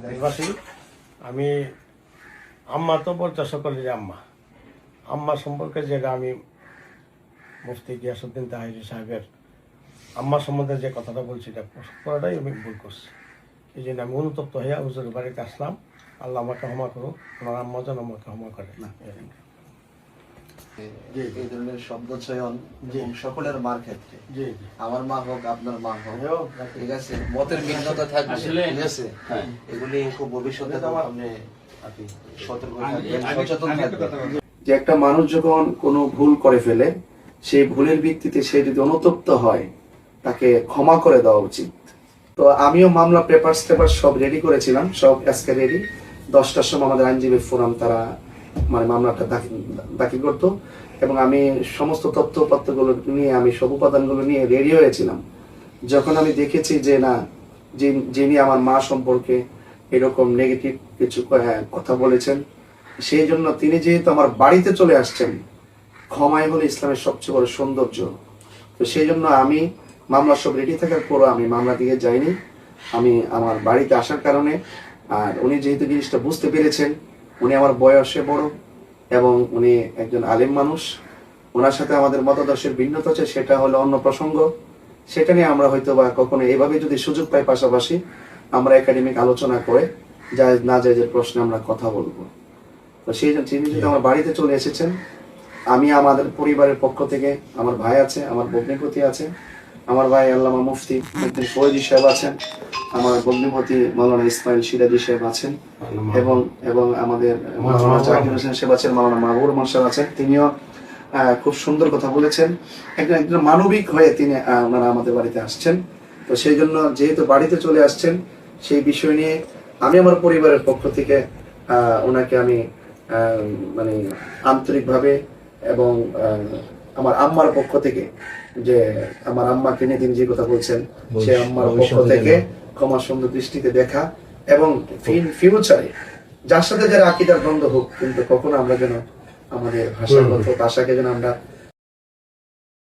দেশবাসী, আমি আম্মা তো বলতে সকলের আম্মা সম্পর্কে যেটা আমি মুফতি গিয়াসউদ্দিন তাহিরি সাহেবের আম্মা সম্বন্ধে যে কথাটা বলছি এটা পুরোটাই আমি ভুল করছি। এই জন্য আমি অনুতপ্ত হইয়া হুজুরের বাড়িতে আসলাম। আল্লাহ আমাকে ক্ষমা করুক, ওনার আম্মা যেন আমাকে ক্ষমা করে না। এই ধরনের শব্দ চয়ন সকলের মার ক্ষেত্রে আমার মা হোক আপনার মা হোক, ঠিক আছে, মতের ভিন্নতা থাকবে, ঠিক আছে, এগুলি খুব ভবিষ্যতে আপনি সতর্ক থাকবেন, সচেতন থাকবেন। যে একটা মানুষ যখন কোনো ভুল করে ফেলে, সেই ভুলের ভিত্তিতে সে যদি অনুতপ্ত হয়, তাকে ক্ষমা করে দেওয়া উচিত। তো আমিও মামলা পেপার সব রেডি করেছিলাম, সব আজকে রেডি। 10টার সময় আমাদের আইনজীবী ফোরাম তারা মানে মামলাটা দাখিল করতো এবং আমি সমস্ত তথ্যপত্রগুলো নিয়ে, আমি সব উপাদানগুলো নিয়ে রেডি হয়েছিলাম। যখন আমি দেখেছি যে না, যিনি আমার মা সম্পর্কে এরকম নেগেটিভ কিছু কথা বলেছেন, সেই জন্য তিনি যেহেতু আমার বাড়িতে চলে আসছেন, ক্ষমাই হলো ইসলামের সবচেয়ে বড় সৌন্দর্য। তো সেই জন্য আমি মামলা সব রেডি থাকার পরও আমি মামলা দিয়ে যাইনি। আমি আমার বাড়িতে আসার কারণে, আর উনি যেহেতু জিনিসটা বুঝতে পেরেছেন, উনি আমার বয়সে বড় এবং উনি একজন আলেম মানুষ, ওনার সাথে আমাদের মতাদর্শের ভিন্নতা আছে, সেটা হলো অন্য প্রসঙ্গ। সেটা নিয়ে আমরা হয়তো বা কখনো এইভাবে যদি সুযোগ পাই, পাশাপাশি আমরা একাডেমিক আলোচনা করে জায়েজ না জায়েজের প্রশ্নে আমরা কথা বলবো। তো সেই জন্য তিনি যদি আমার বাড়িতে চলে এসেছেন, আমি আমাদের পরিবারের পক্ষ থেকে, আমার ভাই আছে, আমার ভগ্নিপতি আছে, আমার ভাই আল্লামা মুফতি ফৈজি সাহেব আছেন, আমার ভগ্নিপতি মাওলানা ইসমাইল সিরাজি সাহেব আছেন এবং আমাদের মাওলানা জাকির হোসেন সাহেব আছেন, মাওলানা মাহবুব মাসাল আছেন। তিনিও খুব সুন্দর কথা বলেছেন। একজন মানবিক হয়ে তিনি ওনারা আমাদের বাড়িতে আসছেন। তো সেই জন্য যেহেতু বাড়িতে চলে আসছেন, সেই বিষয় নিয়ে আমি আমার পরিবারের পক্ষ থেকে ওনাকে আমি মানে আন্তরিকভাবে এবং আমার আম্মার পক্ষ থেকে, যে আমার আম্মাকে নিয়ে তিনি যে কথা বলছেন, সে আম্মার পক্ষ থেকে ক্ষমা সুন্দর দৃষ্টিতে দেখা এবং ফিউচারে যার সাথে যারা আকীদার দ্বন্দ্ব হোক, কিন্তু কখনো আমরা যেন আমাদের ভাষাগত ভাষাকে যেন আমরা